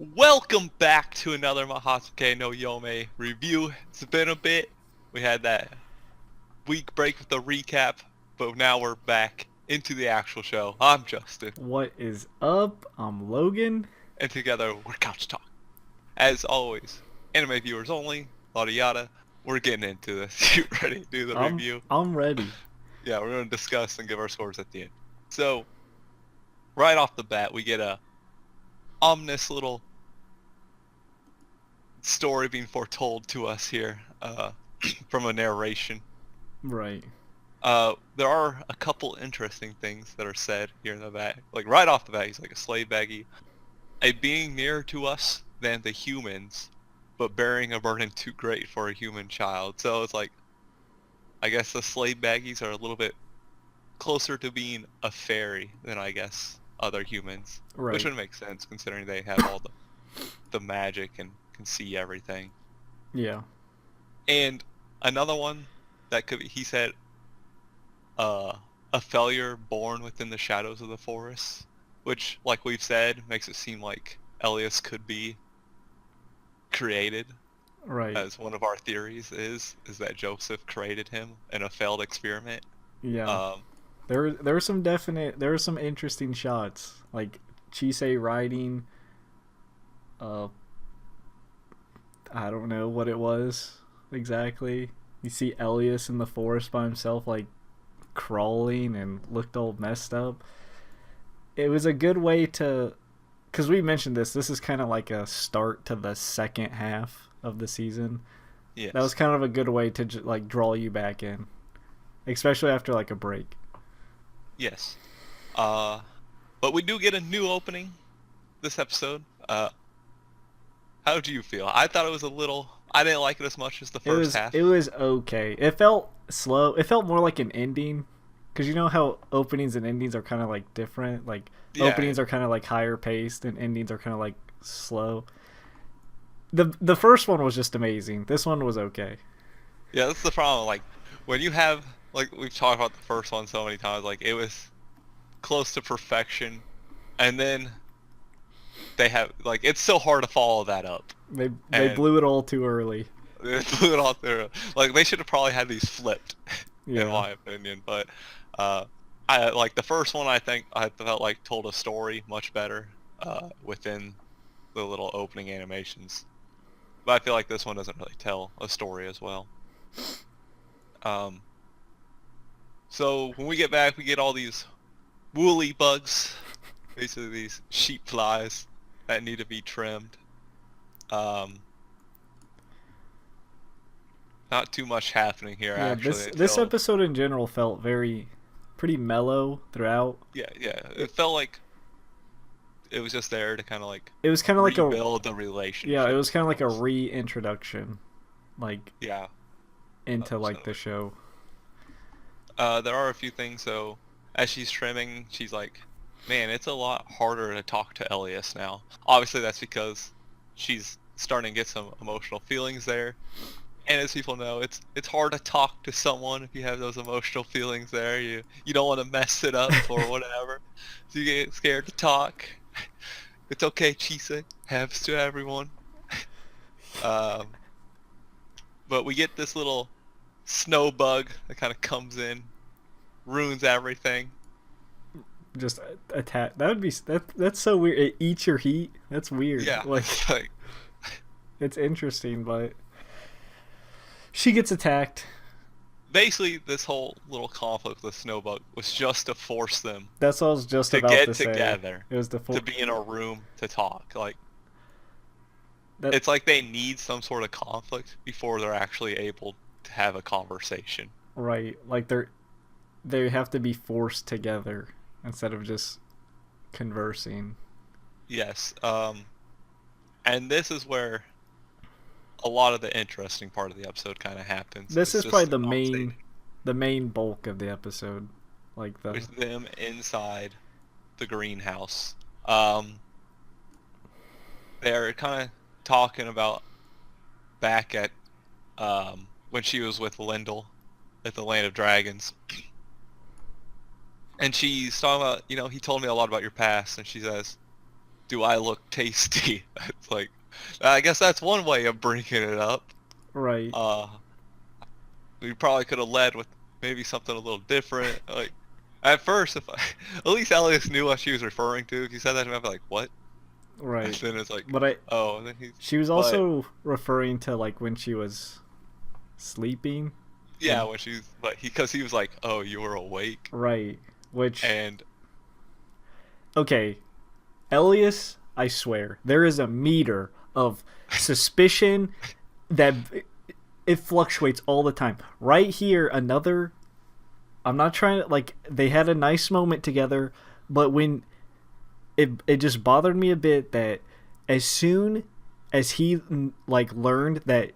Welcome back to another Mahoutsukai no Yome review. It's been a bit. We had that week break with the recap, but now we're back into the actual show. I'm Justin, What is up? I'm Logan. and together we're Couch Talk. As always, anime viewers only, yada yada. We're getting into this. You ready to do the I'm review? I'm ready. Yeah, we're going to discuss and give our scores at the end. So, right off the bat, we get a ominous little story being foretold to us here from a narration. Right. There are a couple interesting things that are said here in the back. Like right off the bat, he's like a slave baggy, a being nearer to us than the humans, but bearing a burden too great for a human child. So it's like, I guess the slave baggies are a little bit closer to being a fairy than I guess other humans, which Right. would make sense considering they have all the magic and can see everything. Yeah. And another one that could be, he said, a failure born within the shadows of the forest, which, like we've said, makes it seem like Elias could be created, Right. as one of our theories is that Joseph created him in a failed experiment. Yeah. Um, There were some interesting shots. Like Chisei riding uh I don't know what it was exactly. You see Elias in the forest by himself like crawling and looked all messed up. It was a good way to, because we mentioned this is kind of like a start to the second half of the season. That was yes, kind of a good way to like draw you back in, especially after like a break. yes. Uh, but we do get a new opening this episode. How do you feel? I thought it was a little. I didn't like it as much as the It first was half. it was okay. It felt slow. It felt more like an ending, because you know how openings and endings are kind of like different. Like Yeah, openings are kind of like higher paced and endings are kind of like slow. The first one was just amazing. This one was okay. yeah, that's the problem. Like when you have, like we've talked about the first one so many times, like it was close to perfection, and then they have like it's so hard to follow that up, They and blew it all too early. they blew it off there. Like they should have probably had these flipped, in Yeah. my opinion. But uh, I like the first one. I think I felt like told a story much better within the little opening animations. But I feel like this one doesn't really tell a story as well. Um, so when we get back, we get all these woolly bugs, basically these sheep flies that need to be trimmed. Um, not too much happening here Yeah, actually this until episode in general felt very pretty mellow throughout. yeah. It felt like it was just there to kind of like It was kind of like a rebuild the yeah, it relationship was kind of like a almost. reintroduction like Yeah. into like the So show. there are a few things. So as she's trimming, she's like, "Man, it's a lot harder to talk to Elias now." Obviously, that's because she's starting to get some emotional feelings there. And as people know, it's hard to talk to someone if you have those emotional feelings there. You don't want to mess it up or whatever, so you get scared to talk. It's okay, Chise. Happens to everyone. Um, but we get this little snow bug that kind of comes in, ruins everything. Just attack. That would be that's so weird. It eats your heat. That's weird. Yeah, Like it's like it's interesting, but she gets attacked. basically this whole little conflict with the snow bug was just to force them That's what I was just to about get to say. together, It was to be in a room to talk. Like that it's like they need some sort of conflict before they're actually able to have a conversation. right. Like they have to be forced together instead of just conversing. Yes. And this is where a lot of the interesting part of the episode kind of happens. This It's is probably just the conversation the main bulk of the episode. Like the with them inside the greenhouse. Um, they're kind of talking about back at when she was with Lindell at the Land of Dragons. And she's talking about, he told me a lot about your past, and she says, do I look tasty? It's like, I guess that's one way of bringing it up. Right. We probably could have led with maybe something a little different. Like, at first, at least Elias knew what she was referring to. If you said that to me, I'd be like, what? And Right. then it's like, But oh, and then she was but also referring to like when she was sleeping. yeah, because he was like, oh, you were awake, Right. Which, and okay, Elias, I swear, there is a meter of suspicion that it fluctuates all the time. Right here, another. I'm not trying to, like, they had a nice moment together, but when it just bothered me a bit that as soon as he like learned that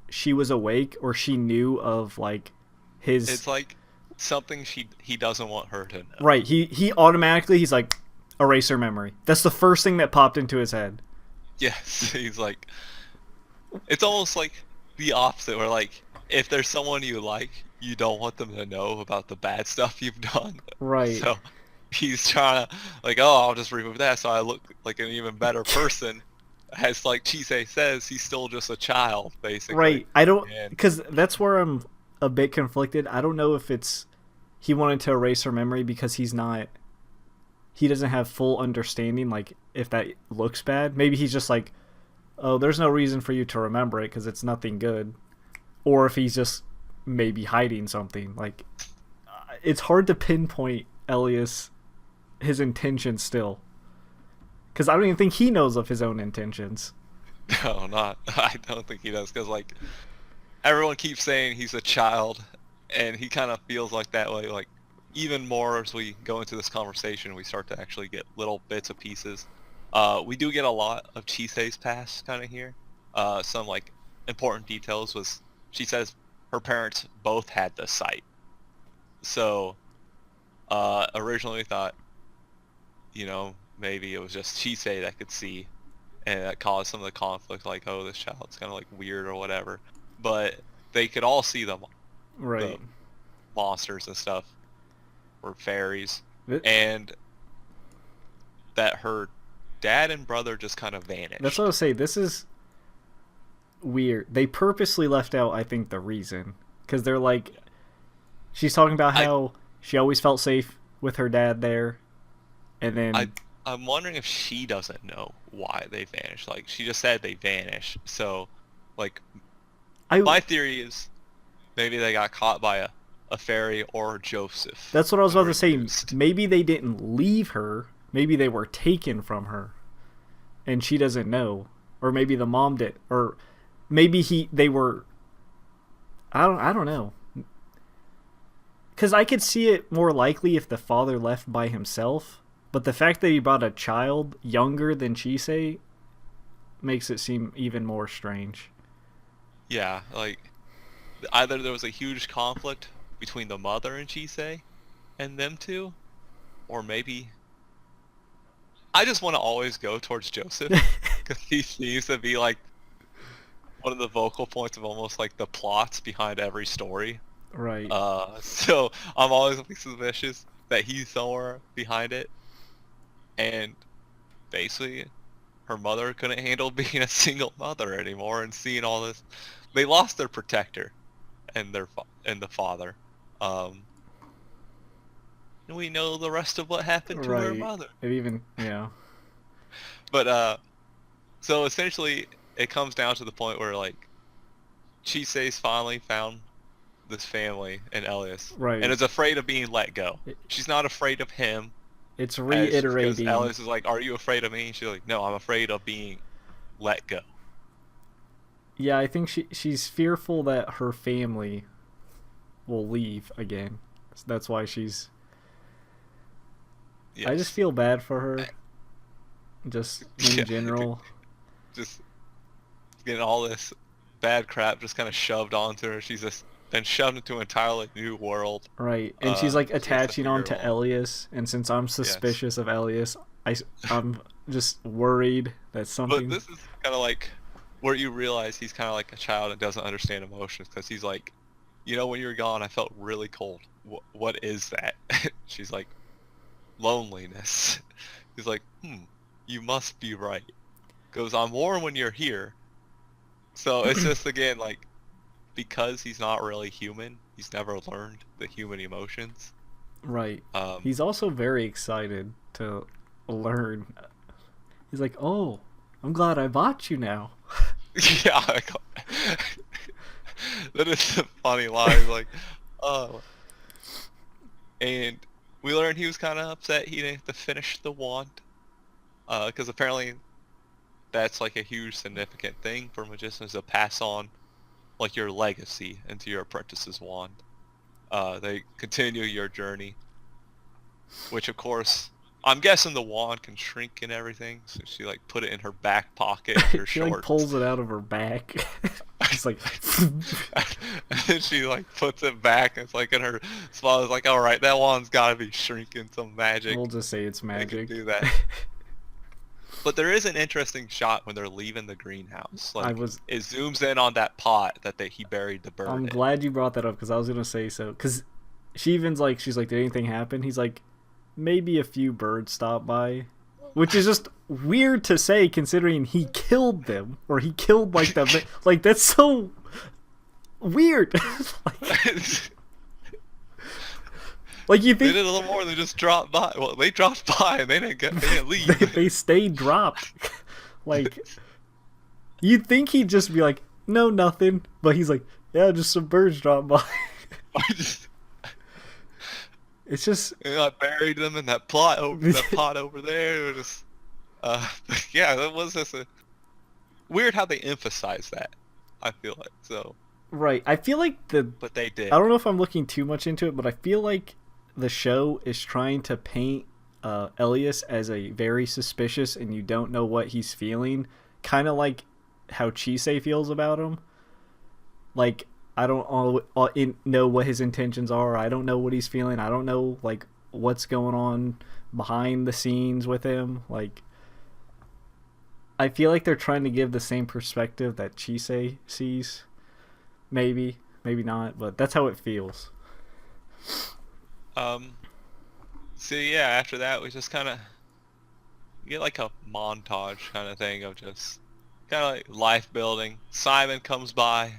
she was awake or she knew of like his it's like something he doesn't want her to know. right, he automatically he's like erase her memory. That's the first thing that popped into his head. Yes, he's like, it's almost like the opposite, where like if there's someone you like, you don't want them to know about the bad stuff you've done. Right. So he's trying to like, oh, I'll just remove that so I look like an even better person. As like Chisei says, he's still just a child, basically. Right. I don't, And because that's where I'm a bit conflicted. I don't know if it's he wanted to erase her memory because he doesn't have full understanding, like if that looks bad. Maybe he's just like, oh, there's no reason for you to remember it because it's nothing good. Or if he's just maybe hiding something. Like, it's hard to pinpoint Elias, his intentions still. Because I don't even think he knows of his own intentions. no, not. I don't think he does, because like everyone keeps saying he's a child, and he kind of feels like that way. Like even more as we go into this conversation, we start to actually get little bits of pieces. We do get a lot of Chisei's past kind of here. Some like important details was she says her parents both had the sight. So originally we thought, maybe it was just Chisei that could see, and that caused some of the conflict, like, oh, this child's kind of like weird or whatever. But they could all see the Right. monsters and stuff, or fairies, Th- and that her dad and brother just kind of vanished. That's what I was saying. This is weird. They purposely left out, I think, the reason. Because they're like, she's talking about how she always felt safe with her dad there. And then I'm wondering if she doesn't know why they vanished. Like, she just said they vanished. So, like, my theory is maybe they got caught by a fairy or Joseph. That's what I was about to say. Reduced. Maybe they didn't leave her. Maybe they were taken from her. And she doesn't know. Or maybe the mom did. Or maybe they were... I don't know. Because I could see it more likely if the father left by himself. But the fact that he brought a child younger than Chisei makes it seem even more strange. Yeah, like, either there was a huge conflict between the mother and Chisei and them two, or maybe... I just want to always go towards Joseph, because he seems to be like one of the vocal points of almost like the plots behind every story. Right. So I'm always suspicious that he's somewhere behind it. And basically, her mother couldn't handle being a single mother anymore and seeing all this. They lost their protector and the father. And we know the rest of what happened to her mother. It even, yeah. But so essentially, it comes down to the point where like Chisei's finally found this family in Elias, Right. and is afraid of being let go. She's not afraid of him. It's reiterating. Because Elias is like, "Are you afraid of me?" And she's like, "No, I'm afraid of being let go." Yeah, I think she's fearful that her family will leave again. So that's why she's... Yes. I just feel bad for her. Just in general. Just getting all this bad crap just kind of shoved onto her. She's just been shoved into an entirely new world. Right, and she's like she has to attaching on figure to it out. Elias, and since I'm suspicious of Elias, I'm just worried that something... But this is kind of like where you realize he's kind of like a child and doesn't understand emotions, because he's like, when you were gone, I felt really cold. What is that? She's like, loneliness. He's like, you must be right. Goes, I'm warm when you're here. So it's just, again, like, because he's not really human, he's never learned the human emotions. Right. Um, He's also very excited to learn. He's like, "Oh, I'm glad I bought you now." yeah, that is a funny line. Like, oh, and we learned he was kind of upset he didn't have to finish the wand, because apparently that's like a huge significant thing for magicians to pass on, like your legacy into your apprentice's wand. They continue your journey, which of course I'm guessing the wand can shrink and everything, so she like put it in her back pocket of her She like shorts. pulls it out of her back. Just like And then she like puts it back and it's like in her spot. It's like, all right, that wand's got to be shrinking some magic. we'll just say it's They can magic. do that. But there is an interesting shot when they're leaving the greenhouse. I Like, was it zooms in on that pot that he buried the bird I'm in. glad you brought that up because I was gonna say so. Because she even's like, she's like, did anything happen? He's like, maybe a few birds stopped by, which is just weird to say considering he killed them or he killed like them. Like that's so weird. Like you They think did a little more than just drop by. Well, they dropped by and they didn't leave. they stayed dropped. Like you'd think he'd just be like, no, nothing, but he's like, yeah, just some birds dropped by. It's just And I buried them in that pot over there. It was just, yeah, that was just a weird how they emphasize that. I feel like so, right. I feel like but they did. I don't know if I'm looking too much into it, but I feel like the show is trying to paint Elias as a very suspicious and you don't know what he's feeling, kind of like how Chisei feels about him. Like I don't know what his intentions are. I don't know what he's feeling. I don't know like what's going on behind the scenes with him. Like I feel like they're trying to give the same perspective that Chisei sees. Maybe, maybe not, but that's how it feels. So yeah, after that we just kind of get like a montage kind of thing of just kind of like life building. Simon comes by,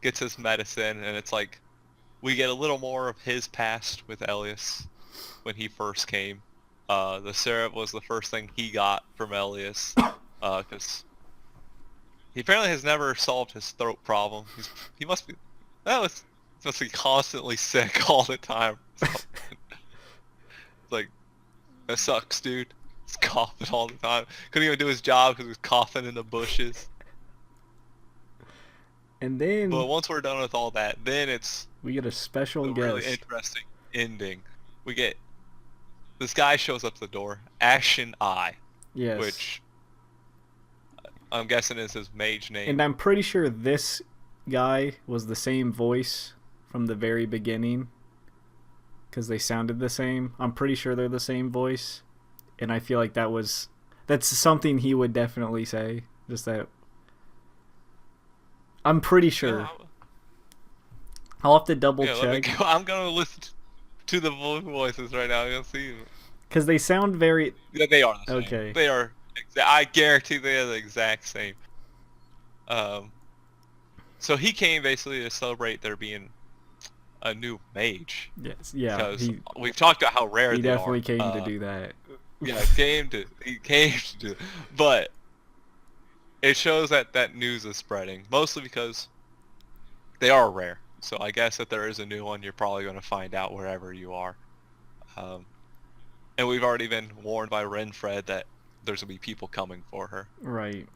gets his medicine, and it's like we get a little more of his past with Elias when he first came. The syrup was the first thing he got from Elias, because he apparently has never solved his throat problem. He must be he must be constantly sick all the time. It's like, that sucks, dude. He's coughing all the time. Couldn't even do his job because he was coughing in the bushes. And then But once we're done with all that, then it's we get a special a guest. really interesting ending. We get this guy shows up to the door, Ancient Eye, Yes. which I'm guessing is his mage name. And I'm pretty sure this guy was the same voice from the very beginning because they sounded the same. I'm pretty sure they're the same voice, and I feel like that's something he would definitely say. Just that. I'm pretty sure. Yeah, I'll have to double yeah, let me check go. I'm gonna listen to the voices right now. I'm gonna see. because they sound very. Yeah, they are the same. Okay. They are. I guarantee they are the exact same. So he came basically to celebrate there being a new mage. Yes. Yeah. Because we've talked about how rare He they are. definitely came to do that. Yeah, he came to do, but it shows that news is spreading mostly because they are rare. So I guess if there is a new one, you're probably going to find out wherever you are. And we've already been warned by Renfred that there's going to be people coming for her. Right.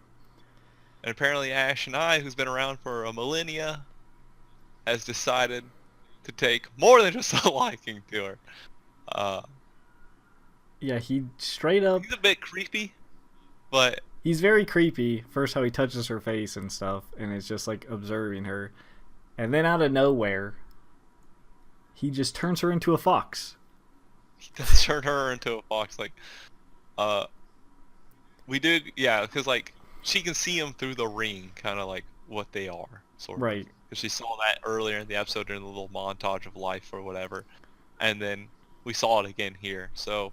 And apparently Ash and I, who's been around for a millennia, has decided to take more than just a liking to her. Yeah. He straight up. He's a bit creepy, but He's very creepy. First, how he touches her face and stuff, and it's just like observing her. And then out of nowhere, he just turns her into a fox. he does turn her into a fox. Like, we did, yeah, because like she can see him through the ring, kind of like what they are, sort of. Right. Because she saw that earlier in the episode during the little montage of life or whatever, and then we saw it again here. So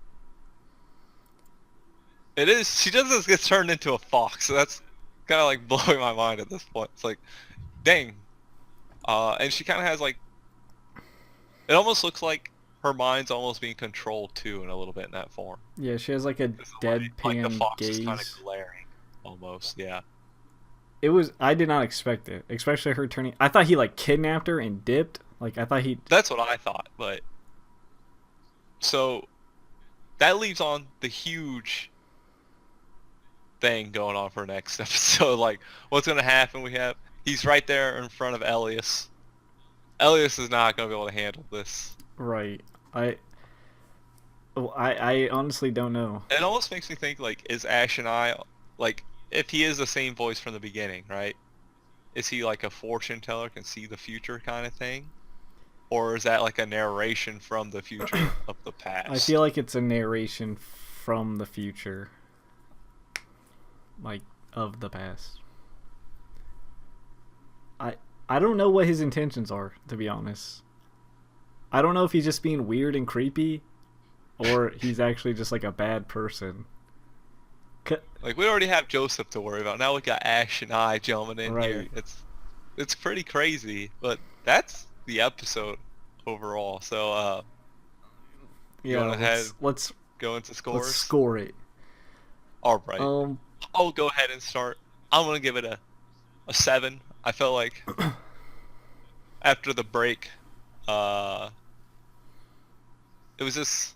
It is. She just gets turned into a fox. So that's kind of like blowing my mind at this point. It's like, dang. And she kind of has like, it almost looks like her mind's almost being controlled too in a little bit in that form. Yeah, she has like a Like the deadpan fox is kind of gaze. glaring, almost. Yeah. It was. I did not expect it, especially her turning. I thought he like kidnapped her and dipped. Like I thought he. That's what I thought, but so that leaves on the huge thing going on for next episode. Like, what's gonna happen? He's right there in front of Elias. Elias is not gonna be able to handle this. Right. I. Oh, I honestly don't know. It almost makes me think like, is Ash and I like, if he is the same voice from the beginning, right? Is he like a fortune teller, can see the future kind of thing? Or is that like a narration from the future of the past? I feel like it's a narration from the future, like of the past. I I don't know what his intentions are, to be honest. I don't know if he's just being weird and creepy, or he's actually just like a bad person. Like, we already have Joseph to worry about. Now we got Ash and I jumping in here. Right. It's pretty crazy, but that's the episode overall. So you Yeah, want to let's go into let's scores? score it. All right. Um, I'll go ahead and start. I'm gonna give it a 7. I felt like after the break, it was just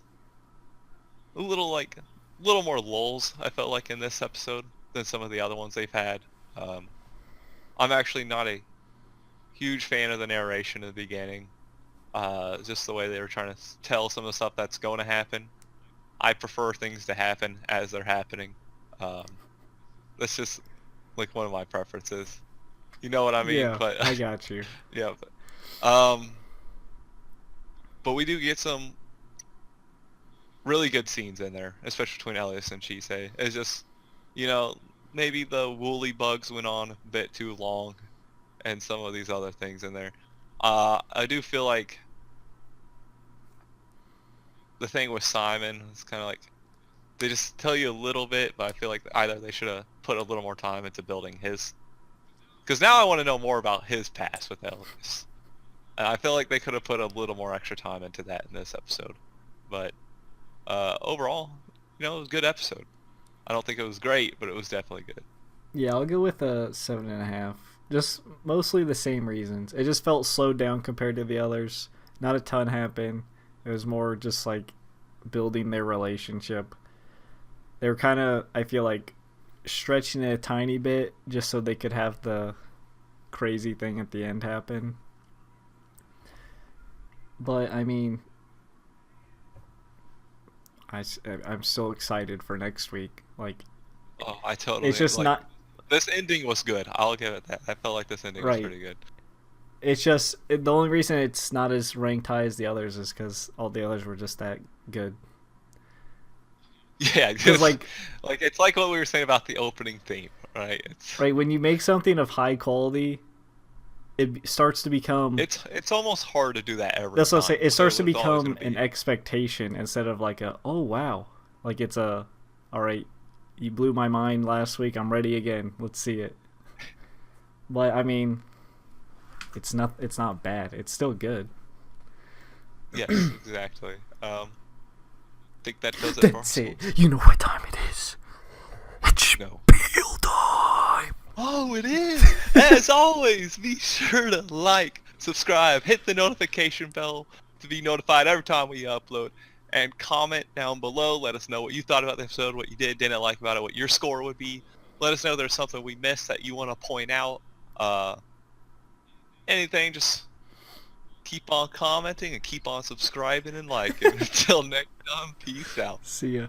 a little more lulls. I felt like in this episode than some of the other ones they've had. I'm actually not a huge fan of the narration in the beginning. Just the way they were trying to tell some of the stuff that's going to happen. I prefer things to happen as they're happening. That's just like one of my preferences. You know what I mean? yeah, But I got you. yeah. But we do get some really good scenes in there, especially between Elias and Chisei. It's just, maybe the woolly bugs went on a bit too long, and some of these other things in there. I do feel like the thing with Simon is kind of like, they just tell you a little bit, but I feel like either they should have put a little more time into building his, because now I want to know more about his past with Elias. And I feel like they could have put a little more extra time into that in this episode. But overall, it was a good episode. I don't think it was great, but it was definitely good. Yeah, I'll go with a 7.5. Just mostly the same reasons. It just felt slowed down compared to the others. Not a ton happened. It was more just like building their relationship. They were kind of, I feel like, stretching it a tiny bit just so they could have the crazy thing at the end happen. But I mean, I'm still excited for next week. Like, Oh, I totally. it's just Like, not this ending was good. I'll give it that. I felt like this ending was right. pretty good. It's just the only reason it's not as ranked high as the others is because all the others were just that good. Yeah, Because like it's like what we were saying about the opening theme, right? right when you make something of high quality, it starts to become. It's almost hard to do that every That's what I time. say. It So starts to it's always become gonna an be. expectation instead of like a oh wow, like it's a all right. You blew my mind last week. I'm ready again. Let's see it. But I mean, it's not. It's not bad. It's still good. Yes, exactly. Think that does it for That's us. it. You know what time it is. It's No. spiel time. Oh, it is! As always, be sure to like, subscribe, hit the notification bell to be notified every time we upload, and comment down below. Let us know what you thought about the episode, what you didn't like about it, what your score would be. Let us know if there's something we missed that you want to point out. Anything, just keep on commenting and keep on subscribing and liking. Until next time, peace out. See ya.